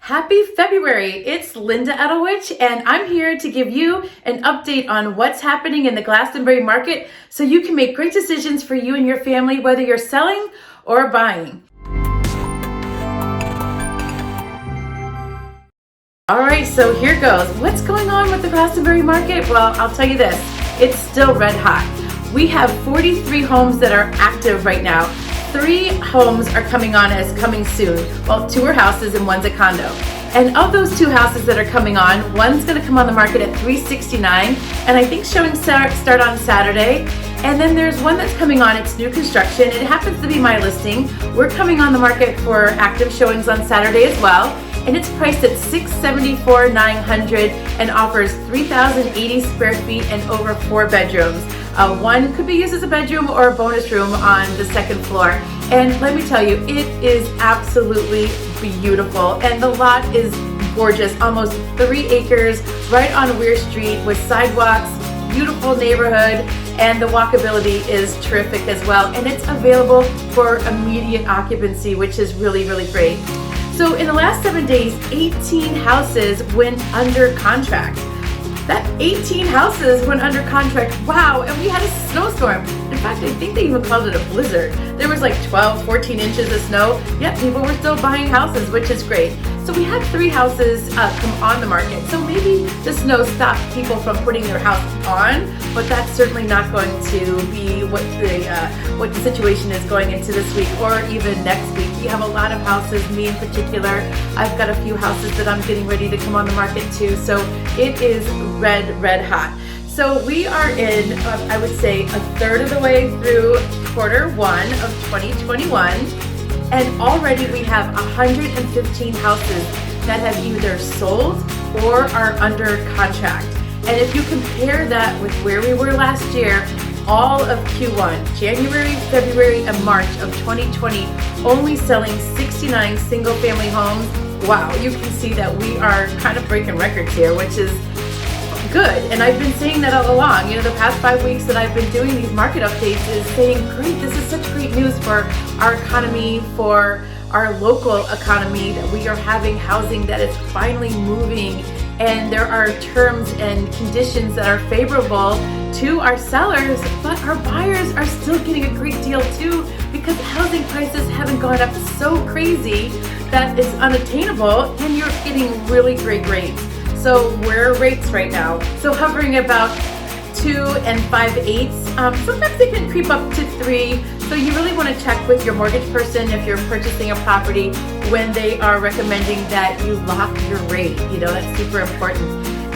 Happy February! It's Linda Edelwich, and I'm here to give you an update on what's happening in the Glastonbury market so you can make great decisions for you and your family, whether you're selling or buying. All right, so here goes. What's going on with the Glastonbury market? Well, I'll tell you this, it's still red hot. We have 43 homes that are active right now. 3 homes are coming on as coming soon. Well, 2 are houses and 1's a condo. And of those 2 houses that are coming on, 1's gonna come on the market at $369, and I think showing start on Saturday. And then there's 1 that's coming on, it's new construction. It happens to be my listing. We're coming on the market for active showings on Saturday as well. And it's priced at $674,900 and offers 3,080 square feet and over 4 bedrooms. 1 could be used as a bedroom or a bonus room on the 2nd floor. And let me tell you, it is absolutely beautiful. And the lot is gorgeous, almost 3 acres right on Weir Street with sidewalks, beautiful neighborhood, and the walkability is terrific as well. And it's available for immediate occupancy, which is really, really great. So in the last 7 days, 18 houses went under contract. That 18 houses went under contract. Wow, and we had a snowstorm. In fact, I think they even called it a blizzard. There was like 12, 14 inches of snow, yet people were still buying houses, which is great. So we had 3 houses come on the market. So maybe the snow stopped people from putting their house on, but that's certainly not going to be what the situation is going into this week or even next week. We have a lot of houses, me in particular. I've got a few houses that I'm getting ready to come on the market too. So it is red hot. So we are in, I would say, a third of the way through Q1 of 2021. And already we have 115 houses that have either sold or are under contract. And if you compare that with where we were last year, all of Q1, January, February, and March of 2020, only selling 69 single-family homes, wow, you can see that we are kind of breaking records here, which is good. And I've been saying that all along. You know, the past 5 weeks that I've been doing these market updates is saying, great, this is such great news for our economy, for our local economy, that we are having housing that is finally moving, and there are terms and conditions that are favorable to our sellers, but our buyers are still getting a great deal too, because housing prices haven't gone up so crazy that it's unattainable, and you're getting really great rates. So where are rates right now? So hovering about 2 and 5/8. Sometimes they can creep up to 3. So you really want to check with your mortgage person if you're purchasing a property when they are recommending that you lock your rate. You know, that's super important.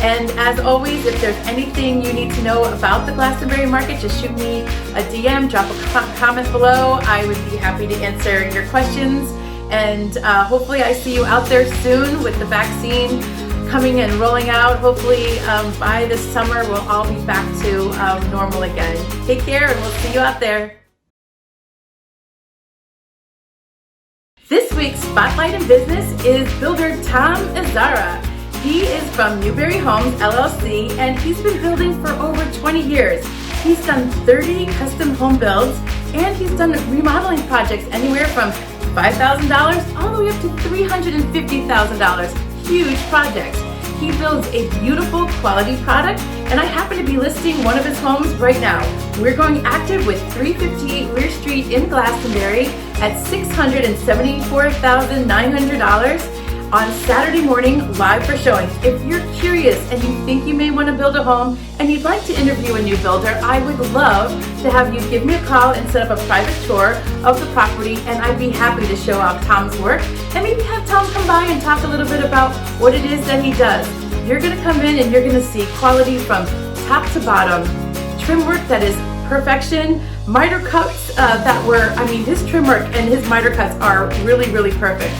And as always, if there's anything you need to know about the Glastonbury market, just shoot me a DM, drop a comment below. I would be happy to answer your questions. And hopefully I see you out there soon with the vaccine coming and rolling out. Hopefully by this summer we'll all be back to normal again. Take care, and we'll see you out there. This week's Spotlight in Business is builder Tom Azara. He is from Newberry Homes LLC, and he's been building for over 20 years. He's done 30 custom home builds, and he's done remodeling projects anywhere from $5,000 all the way up to $350,000. Huge projects. He builds a beautiful quality product, and I happen to be listing one of his homes right now. We're going active with 358 Weir Street in Glastonbury at $674,900 on Saturday morning, live for showings. If you're curious and you think you may want to build a home and you'd like to interview a new builder, I would love to have you give me a call and set up a private tour of the property, and I'd be happy to show off Tom's work and maybe have Tom come by and talk a little bit about what it is that he does. You're going to come in and you're going to see quality from top to bottom, trim work that is perfection, miter cuts his trim work and his miter cuts are really, really perfect.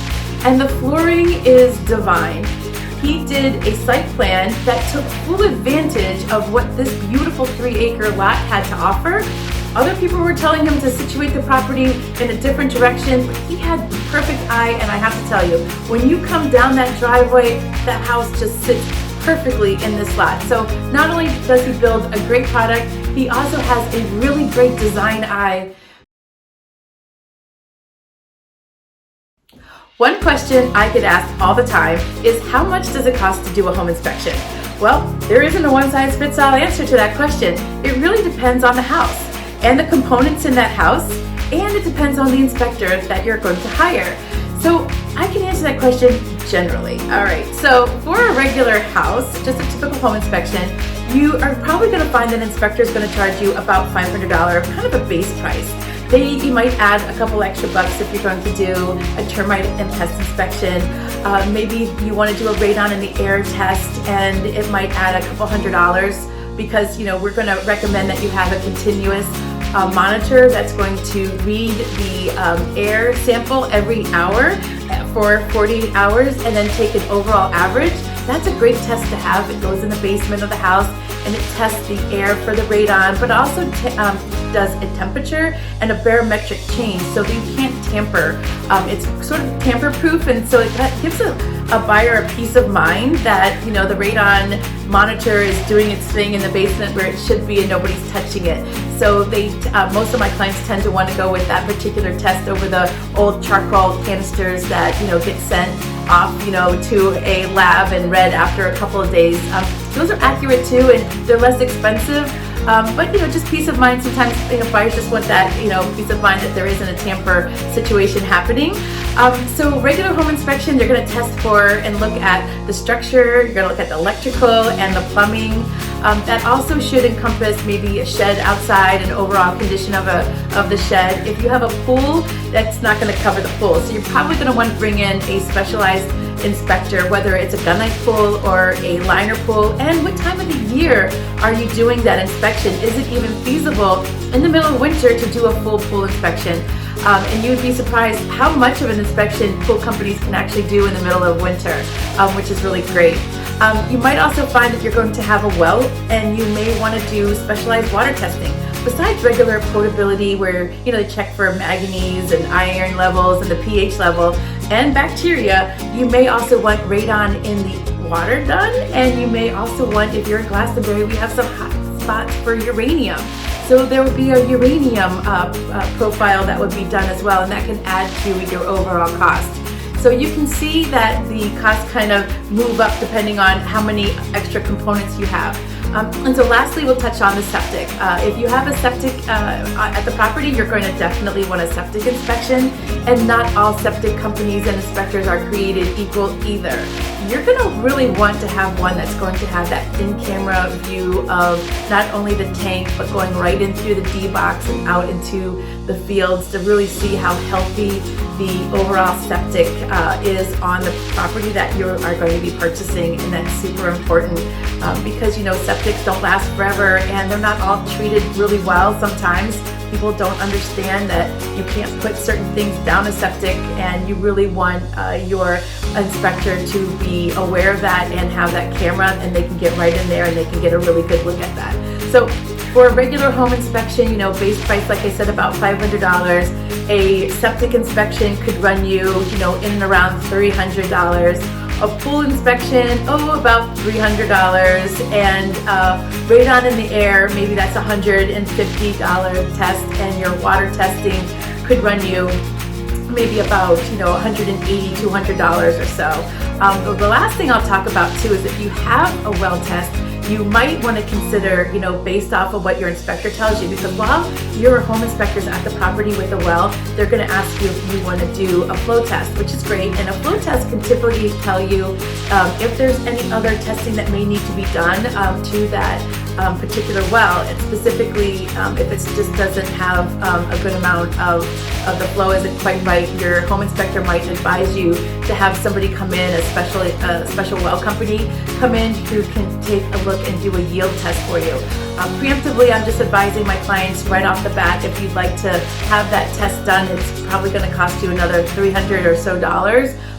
And the flooring is divine. He did a site plan that took full advantage of what this beautiful 3-acre lot had to offer. Other people were telling him to situate the property in a different direction, but he had the perfect eye, and I have to tell you, when you come down that driveway, that house just sits perfectly in this lot. So not only does he build a great product, he also has a really great design eye. One question I get asked all the time is, how much does it cost to do a home inspection? Well, there isn't a one-size-fits-all answer to that question. It really depends on the house and the components in that house, and it depends on the inspector that you're going to hire. So I can answer that question generally. All right, so for a regular house, just a typical home inspection, you are probably going to find that an inspector is going to charge you about $500, kind of a base price. You might add a couple extra bucks if you're going to do a termite and pest inspection. Maybe you want to do a radon in the air test, and it might add a couple $100 because we're going to recommend that you have a continuous monitor that's going to read the air sample every hour for 48 hours and then take an overall average. That's a great test to have. It goes in the basement of the house and it tests the air for the radon, but also does a temperature and a barometric change, so that you can't tamper. It's sort of tamper-proof, and so it gives a buyer a peace of mind that the radon monitor is doing its thing in the basement where it should be and nobody's touching it. So most of my clients tend to want to go with that particular test over the old charcoal canisters that get sent off to a lab and read after a couple of days. Those are accurate too, and they're less expensive. But just peace of mind. Sometimes buyers just want that peace of mind that there isn't a tamper situation happening. So regular home inspection, you're going to test for and look at the structure. You're going to look at the electrical and the plumbing. That also should encompass maybe a shed outside and overall condition of the shed. If you have a pool, that's not going to cover the pool. So you're probably going to want to bring in a specialized inspector, whether it's a gunite pool or a liner pool, and what time of the year are you doing that inspection? Is it even feasible in the middle of winter to do a full pool inspection? And you would be surprised how much of an inspection pool companies can actually do in the middle of winter, which is really great. You might also find that you're going to have a well, and you may want to do specialized water testing. Besides regular potability, where they check for manganese and iron levels and the pH level and bacteria, you may also want radon in the water done, and you may also want, if you're in Glastonbury, we have some hot spots for uranium. So there would be a uranium profile that would be done as well, and that can add to your overall cost. So you can see that the costs kind of move up depending on how many extra components you have. And so lastly, we'll touch on the septic. If you have a septic at the property, you're going to definitely want a septic inspection, and not all septic companies and inspectors are created equal either. You're going to really want to have one that's going to have that in-camera view of not only the tank, but going right in through the D-box and out into the fields to really see how healthy the overall septic is on the property that you are going to be purchasing. And that's super important because septics don't last forever, and they're not all treated really well. Sometimes people don't understand that you can't put certain things down a septic, and you really want your inspector to be aware of that and have that camera, and they can get right in there and they can get a really good look at that. So for a regular home inspection, base price, like I said, about $500. A septic inspection could run you, in and around $300. A pool inspection, about $300, and radon in the air, maybe that's a $150 test, and your water testing could run you maybe about $180, $200 or so. The last thing I'll talk about too is if you have a well test, you might want to consider, based off of what your inspector tells you, because while your home inspector's at the property with a well, they're going to ask you if you want to do a flow test, which is great. And a flow test can typically tell you if there's any other testing that may need to be done to that particular well, and specifically if it just doesn't have a good amount of the flow isn't quite right, your home inspector might advise you to have somebody come in, a special well company come in who can take a look and do a yield test for you. Preemptively, I'm just advising my clients right off the bat, if you'd like to have that test done, it's probably going to cost you another $300 or so,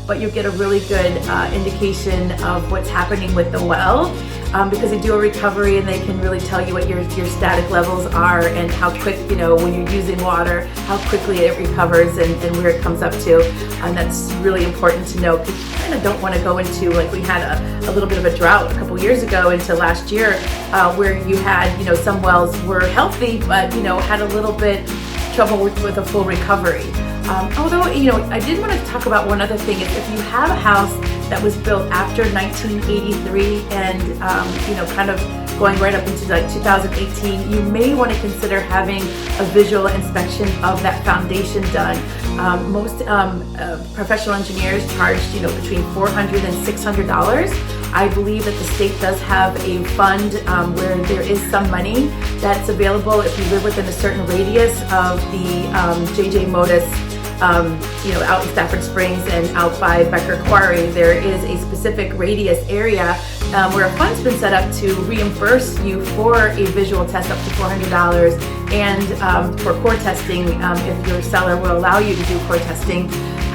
but you get a really good indication of what's happening with the well, because they do a recovery and they can really tell you what your static levels are and how quick, when you're using water, how quickly it recovers and where it comes up to. And that's really important to know, because you kind of don't want to go into, like we had a little bit of a drought a couple years ago into last year, where you had, some wells were healthy, but, had a little bit trouble with a full recovery. Although, I did want to talk about one other thing. Is if you have a house that was built after 1983 and, kind of going right up into like 2018, you may want to consider having a visual inspection of that foundation done. Most professional engineers charge, between $400 and $600. I believe that the state does have a fund where there is some money that's available if you live within a certain radius of the J.J. Modis, out in Stafford Springs and out by Becker Quarry. There is a specific radius area where a fund's been set up to reimburse you for a visual test up to $400 and for core testing if your seller will allow you to do core testing.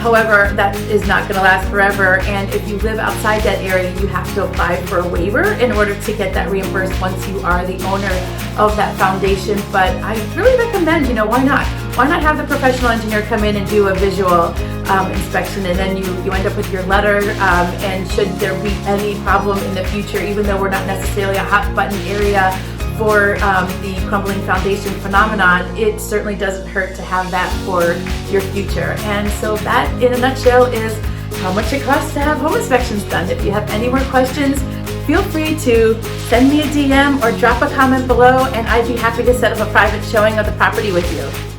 However, that is not going to last forever, and if you live outside that area, you have to apply for a waiver in order to get that reimbursed once you are the owner of that foundation. But I really recommend, why not? Why not have the professional engineer come in and do a visual inspection, and then you end up with your letter, and should there be any problem in the future, even though we're not necessarily a hot button area for the crumbling foundation phenomenon, it certainly doesn't hurt to have that for your future. And so that, in a nutshell, is how much it costs to have home inspections done. If you have any more questions, feel free to send me a DM or drop a comment below, and I'd be happy to set up a private showing of the property with you.